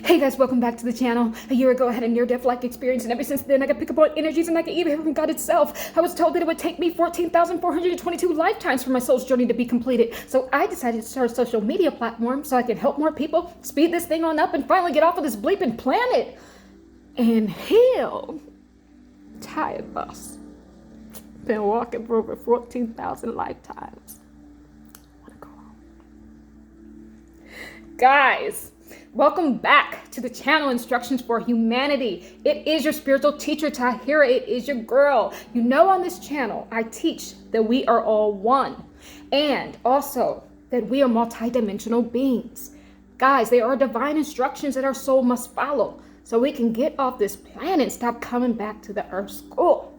Hey guys, welcome back to the channel. A year ago I had a near-death-like experience, and ever since then I got pick up on energies and I can even hear from God itself. I was told that it would take me 14,422 lifetimes for my soul's journey to be completed. So I decided to start a social media platform so I can help more people, speed this thing on up, and finally get off of this bleeping planet and heal. Tired boss. Been walking for over 14,000 lifetimes. Wanna go home. Guys, welcome back to the channel Instructions for Humanity. It is your spiritual teacher, Tahirah. It is your girl. You know, on this channel, I teach that we are all one, and also that we are multidimensional beings. Guys, there are divine instructions that our soul must follow so we can get off this planet and stop coming back to the earth school.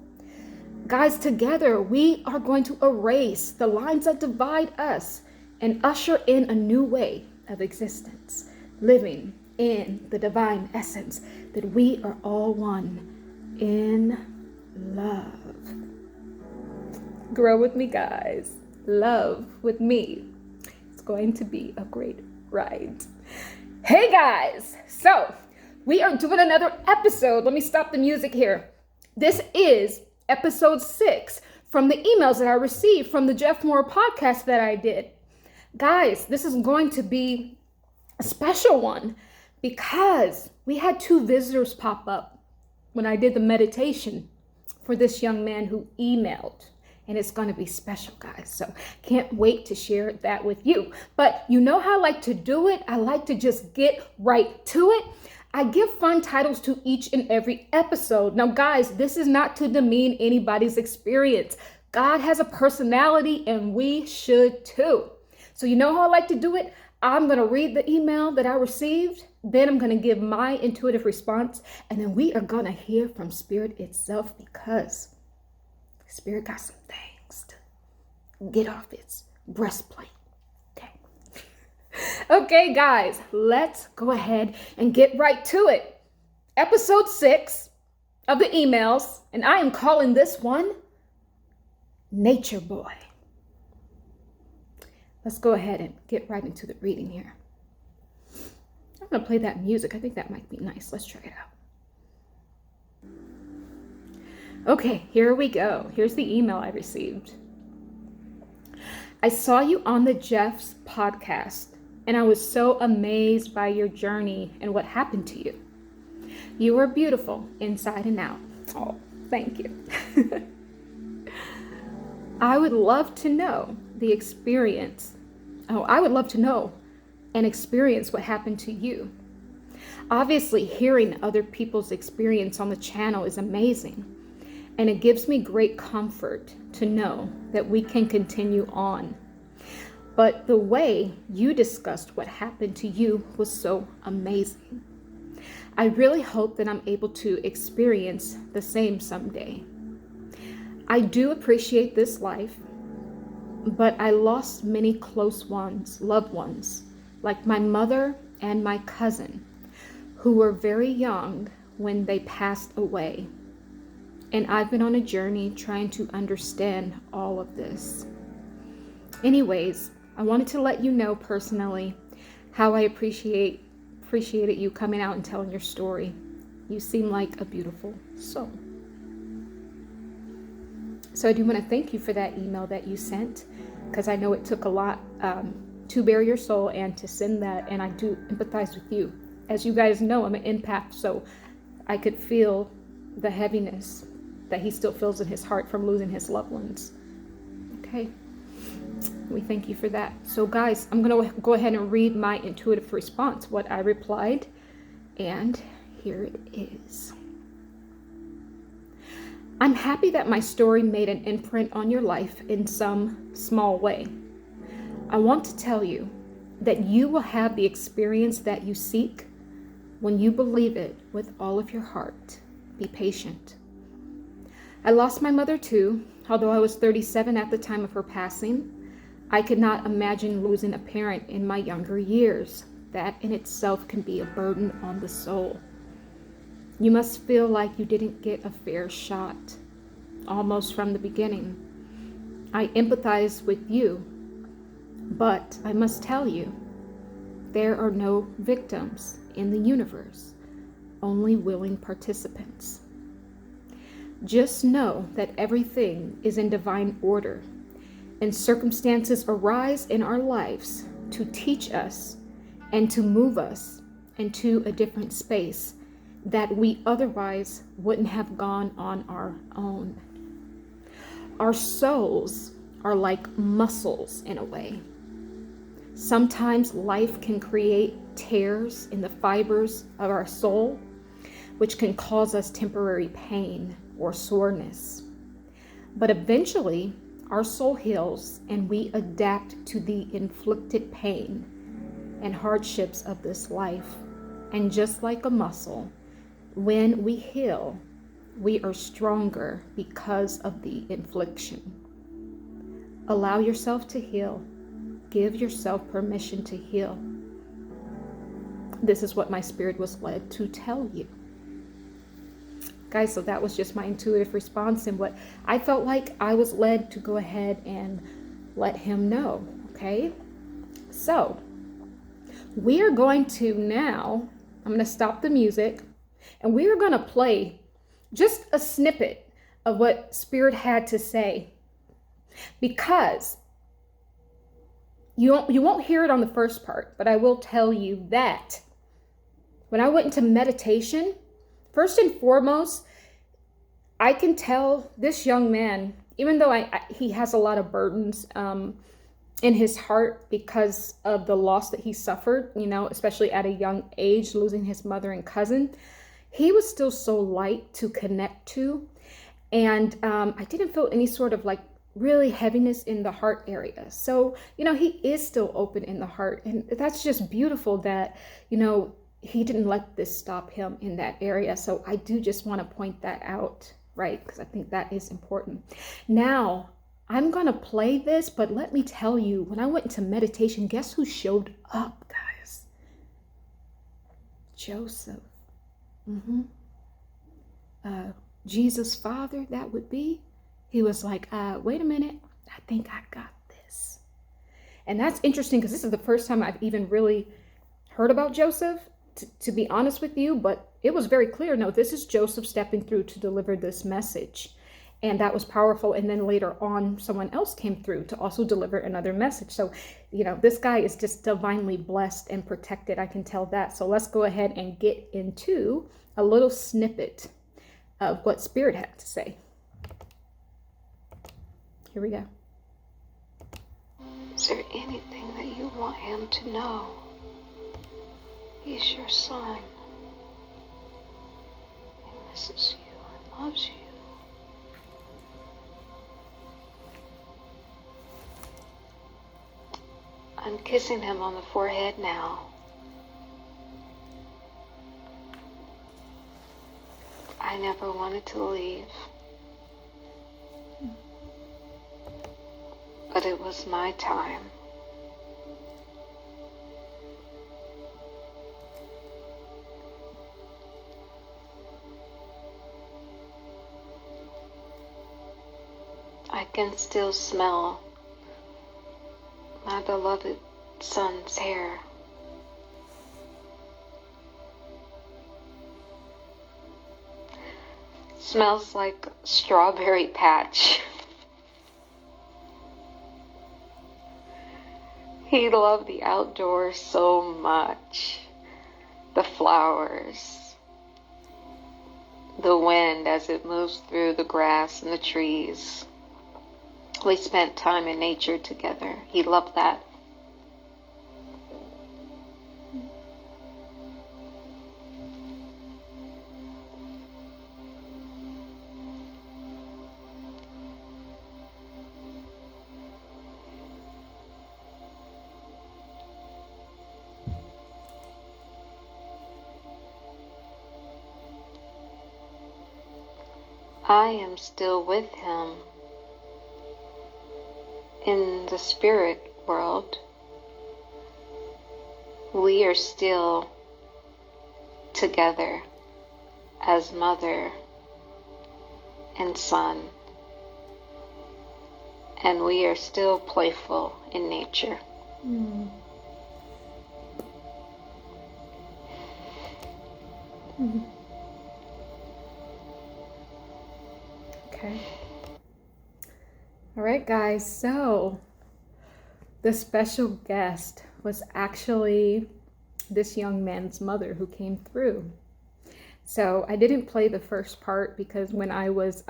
Guys, together, we are going to erase the lines that divide us and usher in a new way of existence, living in the divine essence that we are all one in love. Grow with me, guys. Love with me. It's going to be a great ride. Hey, guys. So we are doing another episode. Let me stop the music here. This is episode 6 from the emails that I received from the JeffMara podcast that I did. Guys, this is going to be a special one because we had 2 visitors pop up when I did the meditation for this young man who emailed, and it's going to be special, guys. So can't wait to share that with you. But you know how I like to do it? I like to just get right to it. I give fun titles to each and every episode. Now, guys, this is not to demean anybody's experience. God has a personality, and we should too. So you know how I like to do it? I'm going to read the email that I received. Then I'm going to give my intuitive response. And then we are going to hear from Spirit itself, because Spirit got some things to get off its breastplate. Okay. Okay, guys, let's go ahead and get right to it. Episode 6 of the emails. And I am calling this one Nature Boy. Let's go ahead and get right into the reading here. I'm going to play that music. I think that might be nice. Let's try it out. Okay, here we go. Here's the email I received. I saw you on the Jeff's podcast, and I was so amazed by your journey and what happened to you. You are beautiful inside and out. Oh, thank you. I would love to know the experience. I would love to know and experience what happened to you. Obviously, hearing other people's experience on the channel is amazing, and it gives me great comfort to know that we can continue on. But the way you discussed what happened to you was so amazing. I really hope that I'm able to experience the same someday. I do appreciate this life, but I lost many close ones, loved ones, like my mother and my cousin, who were very young when they passed away. And I've been on a journey trying to understand all of this. Anyways, I wanted to let you know personally how I appreciated you coming out and telling your story. You seem like a beautiful soul. So I do want to thank you for that email that you sent, because I know it took a lot to bare your soul and to send that, and I do empathize with you. As you guys know, I'm an empath, so I could feel the heaviness that he still feels in his heart from losing his loved ones. Okay, we thank you for that. So guys, I'm going to go ahead and read my intuitive response, what I replied, and here it is. I'm happy that my story made an imprint on your life in some small way. I want to tell you that you will have the experience that you seek when you believe it with all of your heart. Be patient. I lost my mother too, although I was 37 at the time of her passing. I could not imagine losing a parent in my younger years. That in itself can be a burden on the soul. You must feel like you didn't get a fair shot, almost from the beginning. I empathize with you, but I must tell you, There are no victims in the universe, only willing participants. Just know that everything is in divine order, and circumstances arise in our lives to teach us and to move us into a different space that we otherwise wouldn't have gone on our own. Our souls are like muscles in a way. Sometimes life can create tears in the fibers of our soul, which can cause us temporary pain or soreness. But eventually, our soul heals and we adapt to the inflicted pain and hardships of this life. And just like a muscle, when we heal, we are stronger because of the infliction. Allow yourself to heal. Give yourself permission to heal. This is what my spirit was led to tell you. Guys, so that was just my intuitive response and what I felt like I was led to go ahead and let him know, okay? So, we are going to now, I'm going to stop the music, and we are going to play just a snippet of what Spirit had to say. Because you won't hear it on the first part, but I will tell you that when I went into meditation, first and foremost, I can tell this young man, even though he has a lot of burdens in his heart because of the loss that he suffered, especially at a young age, losing his mother and cousin, he was still so light to connect to. And I didn't feel any sort of like really heaviness in the heart area. So, he is still open in the heart. And that's just beautiful that, he didn't let this stop him in that area. So I do just want to point that out, right? Because I think that is important. Now, I'm going to play this, but let me tell you, when I went into meditation, guess who showed up, guys? Joseph. Jesus' father, that would be. He was like, wait a minute, I think I got this. And that's interesting because this is the first time I've even really heard about Joseph, to be honest with you, but it was very clear, no, this is Joseph stepping through to deliver this message. And that was powerful. And then later on, someone else came through to also deliver another message. So, this guy is just divinely blessed and protected. I can tell that. So let's go ahead and get into a little snippet of what Spirit had to say. Here we go. Is there anything that you want him to know? He's your son. He misses you and loves you. I'm kissing him on the forehead now. I never wanted to leave. But it was my time. I can still smell my beloved son's hair. Smells like strawberry patch. He loved the outdoors so much. The flowers, the wind as it moves through the grass and the trees. We spent time in nature together. He loved that. I am still with him in the spirit world. We are still together as mother and son, and we are still playful in nature. Mhm. Okay. All right, guys. So the special guest was actually this young man's mother who came through. So I didn't play the first part because when I was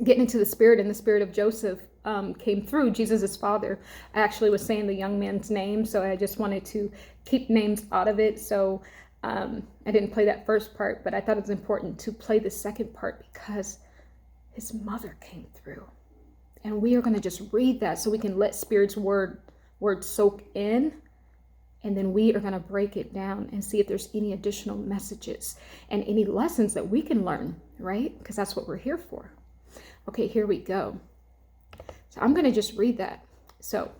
getting into the spirit and the spirit of Joseph came through, Jesus' father, I actually was saying the young man's name. So I just wanted to keep names out of it. So I didn't play that first part, but I thought it was important to play the second part because his mother came through. And we are going to just read that so we can let Spirit's word soak in. And then we are going to break it down and see if there's any additional messages and any lessons that we can learn, right? Because that's what we're here for. Okay, here we go. So I'm going to just read that. So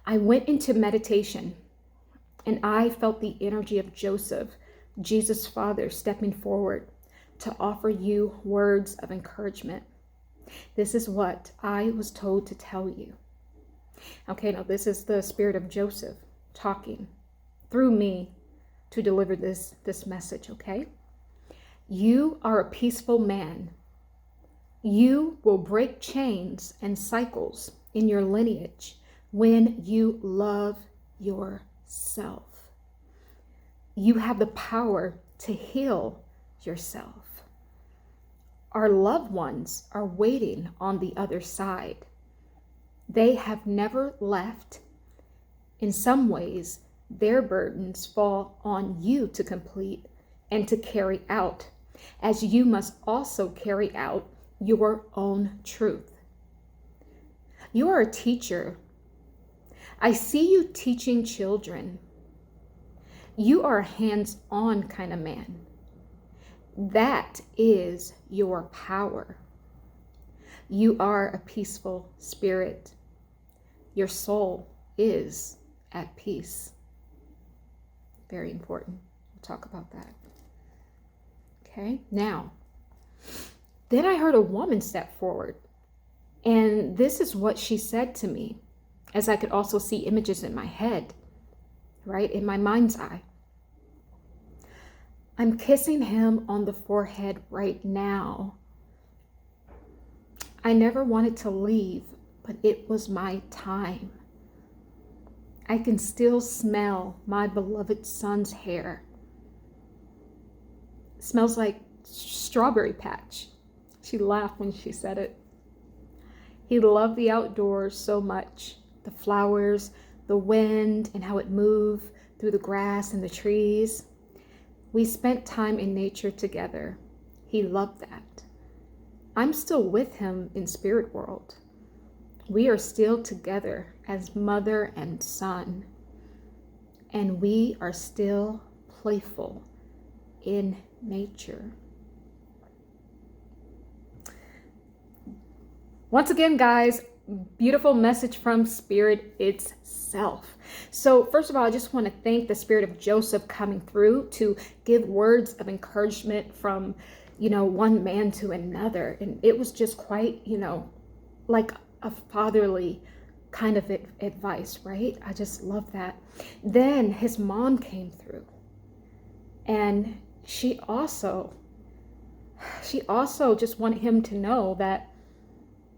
I went into meditation and I felt the energy of Joseph, Jesus' father, stepping forward to offer you words of encouragement. This is what I was told to tell you. Okay, now this is the spirit of Joseph talking through me to deliver this message, okay? You are a peaceful man. You will break chains and cycles in your lineage when you love yourself. You have the power to heal yourself. Our loved ones are waiting on the other side. They have never left. In some ways, their burdens fall on you to complete and to carry out, as you must also carry out your own truth. You are a teacher. I see you teaching children. You are a hands-on kind of man. That is your power. You are a peaceful spirit. Your soul is at peace. Very important. We'll talk about that. Okay, now, then I heard a woman step forward, and this is what she said to me, as I could also see images in my head, right, in my mind's eye. I'm kissing him on the forehead right now. I never wanted to leave, but it was my time. I can still smell my beloved son's hair. It smells like strawberry patch. She laughed when she said it. He loved the outdoors so much. The flowers, the wind, and how it moved through the grass and the trees. We spent time in nature together. He loved that. I'm still with him in spirit world. We are still together as mother and son. And we are still playful in nature. Once again, guys, beautiful message from Spirit itself. So first of all, I just want to thank the spirit of Joseph coming through to give words of encouragement from, one man to another. And it was just quite, like a fatherly kind of advice, right? I just love that. Then his mom came through, and she also just wanted him to know that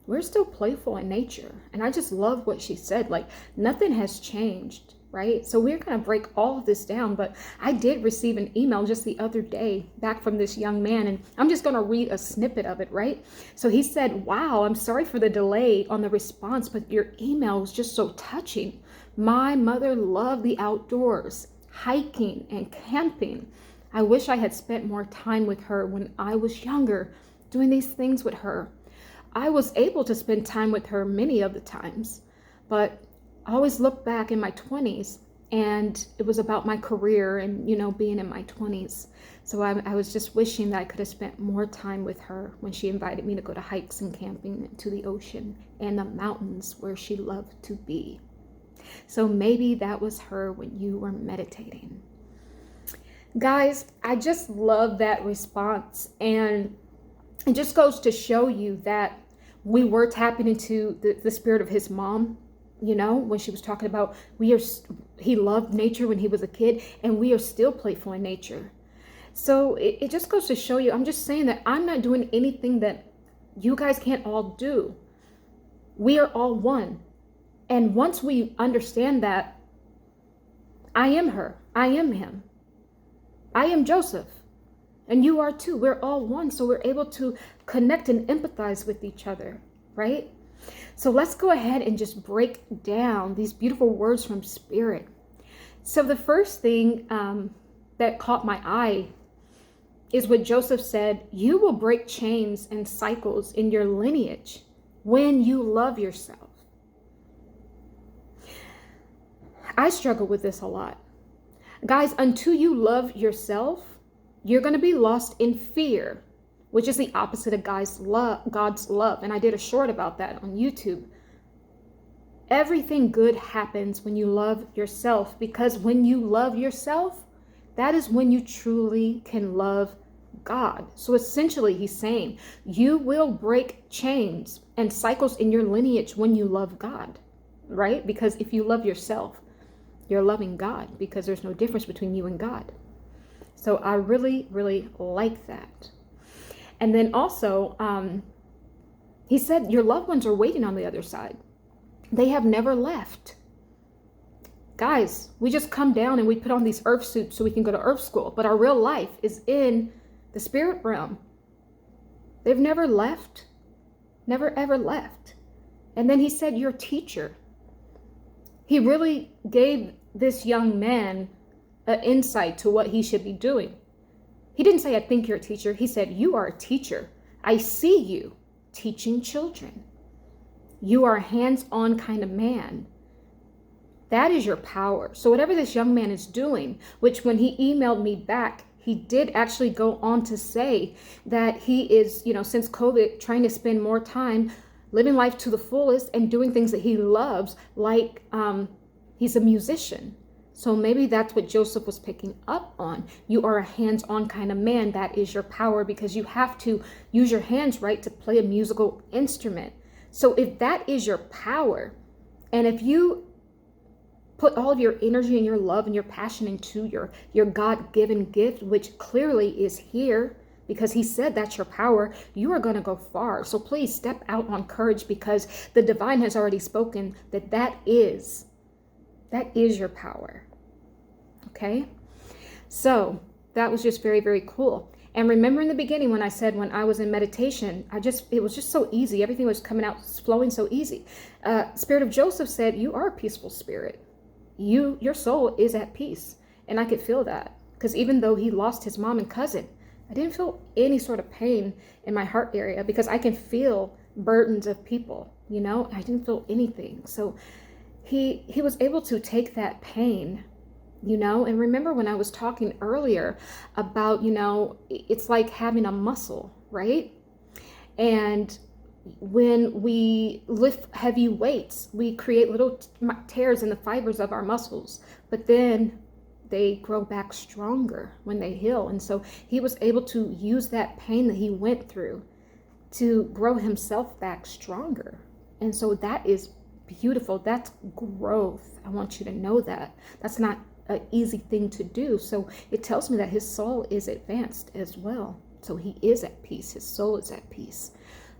we're still playful in nature. And I just love what she said. Like, nothing has changed, right? So we're going to break all of this down. But I did receive an email just the other day back from this young man. And I'm just going to read a snippet of it, right? So he said, wow, I'm sorry for the delay on the response, but your email was just so touching. My mother loved the outdoors, hiking and camping. I wish I had spent more time with her when I was younger, doing these things with her. I was able to spend time with her many of the times, but I always look back in my 20s, and it was about my career and, being in my 20s. So I was just wishing that I could have spent more time with her when she invited me to go to hikes and camping, to the ocean and the mountains where she loved to be. So maybe that was her when you were meditating. Guys, I just love that response, and it just goes to show you that we were tapping into the spirit of his mom, when she was talking about he loved nature when he was a kid, and we are still playful in nature. So it just goes to show you, I'm just saying that I'm not doing anything that you guys can't all do. We are all one. And once we understand that, I am her, I am him, I am Joseph, and you are too. We're all one. So we're able to connect and empathize with each other, right? So let's go ahead and just break down these beautiful words from Spirit. So the first thing that caught my eye is what Joseph said: you will break chains and cycles in your lineage when you love yourself. I struggle with this a lot. Guys, until you love yourself, you're going to be lost in fear, which is the opposite of God's love. And I did a short about that on YouTube. Everything good happens when you love yourself, because when you love yourself, that is when you truly can love God. So essentially, he's saying you will break chains and cycles in your lineage when you love God, right? Because if you love yourself, you're loving God, because there's no difference between you and God. So I really, really like that. And then also, he said your loved ones are waiting on the other side. They have never left. Guys, we just come down and we put on these earth suits so we can go to earth school, but our real life is in the spirit realm. They've never left, never ever left. And then he said, your teacher. He really gave this young man an insight to what he should be doing. He didn't say, I think you're a teacher. He said, you are a teacher. I see you teaching children. You are a hands-on kind of man. That is your power. So whatever this young man is doing, which when he emailed me back, he did actually go on to say that he is, since COVID, trying to spend more time living life to the fullest and doing things that he loves, like he's a musician. So maybe that's what Joseph was picking up on. You are a hands-on kind of man. That is your power, because you have to use your hands, right, to play a musical instrument. So if that is your power, and if you put all of your energy and your love and your passion into your God-given gift, which clearly is here, because he said that's your power, you are going to go far. So please step out on courage, because the divine has already spoken that is your power. Okay? So that was just very, very cool. And remember in the beginning when I said when I was in meditation, it was just so easy. Everything was coming out, flowing so easy. Spirit of Joseph said, you are a peaceful spirit. Your soul is at peace. And I could feel that, because even though he lost his mom and cousin, I didn't feel any sort of pain in my heart area, because I can feel burdens of people, I didn't feel anything. So he was able to take that pain, and remember when I was talking earlier about, it's like having a muscle, right? And when we lift heavy weights, we create little tears in the fibers of our muscles, but then they grow back stronger when they heal. And so he was able to use that pain that he went through to grow himself back stronger. And so that is beautiful. That's growth. I want you to know that. That's not an easy thing to do. So it tells me that his soul is advanced as well. So he is at peace. His soul is at peace.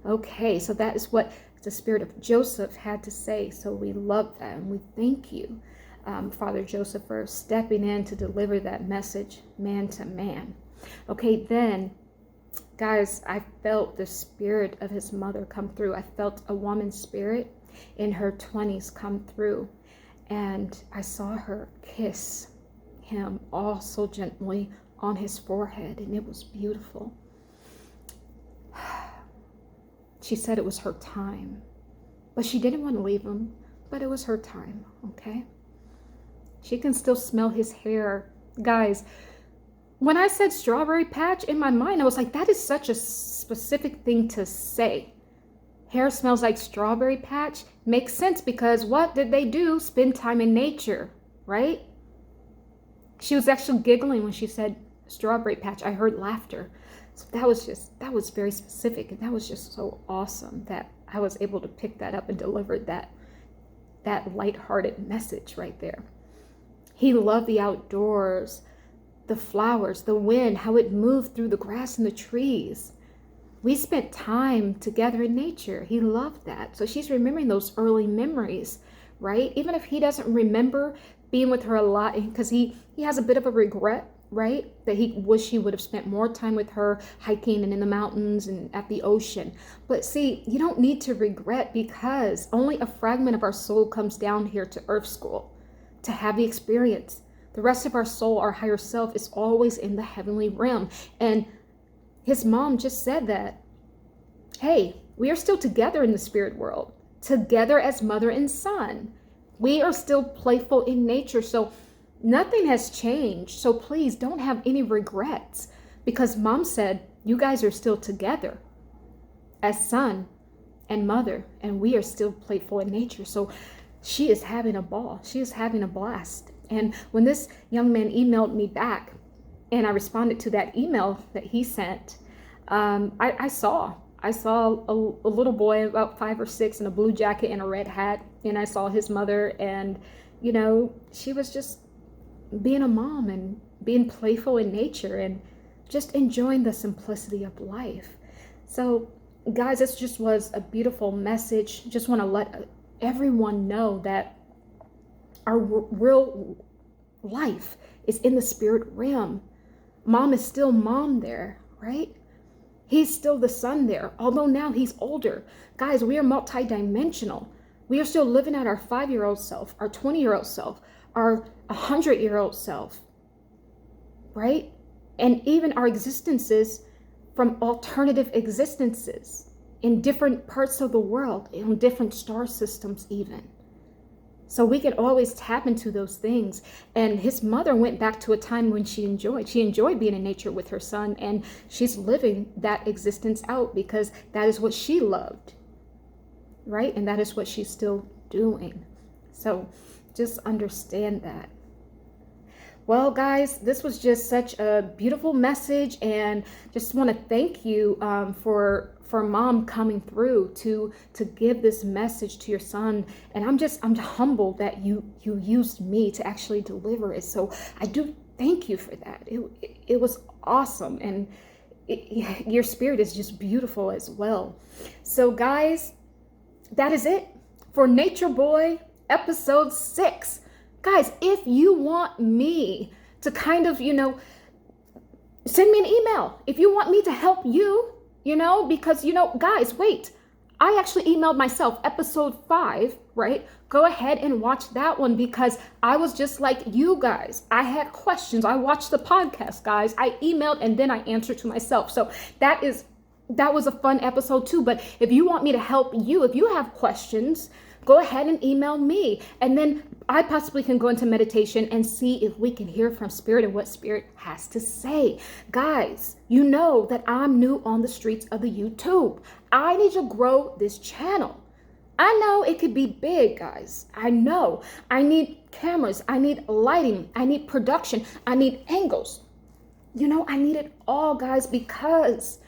Okay, so that is what the Spirit of Joseph had to say. So we love that, and we thank you, Father Joseph, for stepping in to deliver that message man to man. Okay, then, guys, I felt the spirit of his mother come through. I felt a woman's spirit in her 20s come through, and I saw her kiss him all so gently on his forehead, and it was beautiful. She said it was her time, but she didn't want to leave him, but it was her time, okay? She can still smell his hair. Guys, when I said strawberry patch, in my mind, I was like, that is such a specific thing to say. Hair smells like strawberry patch. Makes sense, because what did they do? Spend time in nature, right? She was actually giggling when she said strawberry patch. I heard laughter. So that was very specific, and that was just so awesome that I was able to pick that up and deliver that lighthearted message right there. He loved the outdoors, the flowers, the wind, how it moved through the grass and the trees. We spent time together in nature. He loved that. So she's remembering those early memories, right? Even if he doesn't remember being with her a lot, because he has a bit of a regret, right? That he wish he would have spent more time with her hiking and in the mountains and at the ocean. But see, you don't need to regret, because only a fragment of our soul comes down here to earth school to have the experience. The rest of our soul, our higher self, is always in the heavenly realm. And his mom just said that, hey, we are still together in the spirit world, together as mother and son. We are still playful in nature. So nothing has changed. So please don't have any regrets, because mom said you guys are still together as son and mother, and we are still playful in nature. So she is having a ball. She is having a blast. And when this young man emailed me back and I responded to that email that he sent, I saw a little boy about 5 or 6 in a blue jacket and a red hat. And I saw his mother, and, you know, she was just being a mom and being playful in nature and just enjoying the simplicity of life. So guys, this just was a beautiful message. Just want to let everyone know that our real life is in the spirit realm. Mom is still mom there, right? He's still the son there, although now he's older. Guys, we are multidimensional. We are still living out our 5-year-old self, our 20-year-old self, our 100-year-old self, right? And even our existences from alternative existences in different parts of the world, in different star systems even. So we can always tap into those things. And his mother went back to a time when she enjoyed being in nature with her son, and she's living that existence out because that is what she loved, right? And that is what she's still doing. So just understand that. Well, guys, this was just such a beautiful message, and just want to thank you for mom coming through to give this message to your son. And I'm humbled that you used me to actually deliver it. So I do thank you for that. It was awesome, and your spirit is just beautiful as well. So guys, that is it for Nature Boy episode 6. Guys, if you want me to kind of, send me an email. If you want me to help you, because, guys, wait, I actually emailed myself episode 5, right? Go ahead and watch that one, because I was just like you guys. I had questions. I watched the podcast, guys. I emailed and then I answered to myself. So that was a fun episode too. But if you want me to help you, if you have questions, go ahead and email me. And then I possibly can go into meditation and see if we can hear from Spirit and what Spirit has to say. Guys, you know that I'm new on the streets of the YouTube. I need to grow this channel. I know it could be big, guys. I know. I need cameras. I need lighting. I need production. I need angles. I need it all, guys, because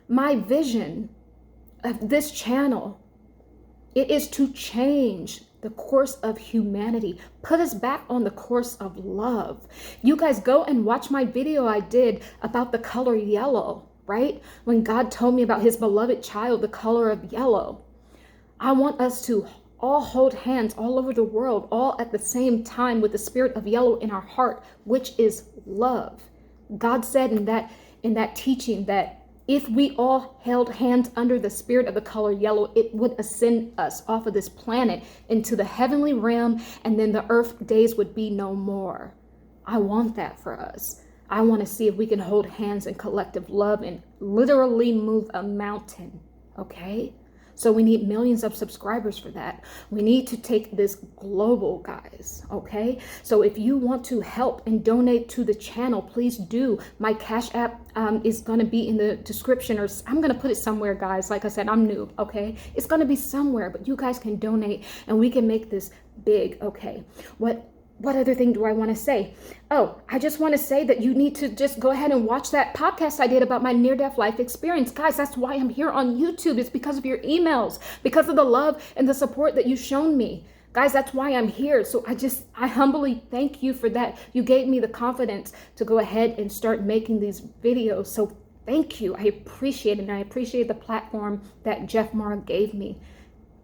my vision of this channel, it is to change the course of humanity, put us back on the course of love. You guys go and watch my video I did about the color yellow, right? When God told me about his beloved child, the color of yellow. I want us to all hold hands all over the world, all at the same time, with the spirit of yellow in our heart, which is love. God said in that teaching that if we all held hands under the spirit of the color yellow, it would ascend us off of this planet into the heavenly realm, and then the earth days would be no more. I want that for us. I want to see if we can hold hands in collective love and literally move a mountain, okay? So we need millions of subscribers for that. We need to take this global, guys, okay? So if you want to help and donate to the channel, please do. My Cash App is going to be in the description, or I'm going to put it somewhere, guys. Like I said, I'm new, okay? It's going to be somewhere, but you guys can donate and we can make this big, okay? What other thing do I want to say? Oh, I just want to say that you need to just go ahead and watch that podcast I did about my near-death life experience. Guys, that's why I'm here on YouTube. It's because of your emails, because of the love and the support that you've shown me. Guys, that's why I'm here. So I humbly thank you for that. You gave me the confidence to go ahead and start making these videos. So thank you. I appreciate it. And I appreciate the platform that JeffMara gave me.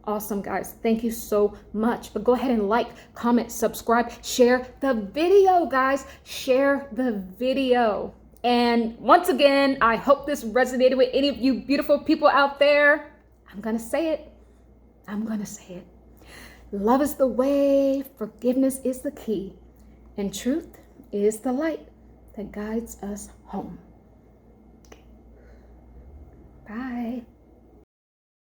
Awesome, guys. Thank you so much. But go ahead and like, comment, subscribe, share the video, guys. Share the video. And once again, I hope this resonated with any of you beautiful people out there. I'm going to say it. I'm going to say it. Love is the way, forgiveness is the key, and truth is the light that guides us home. Okay. Bye.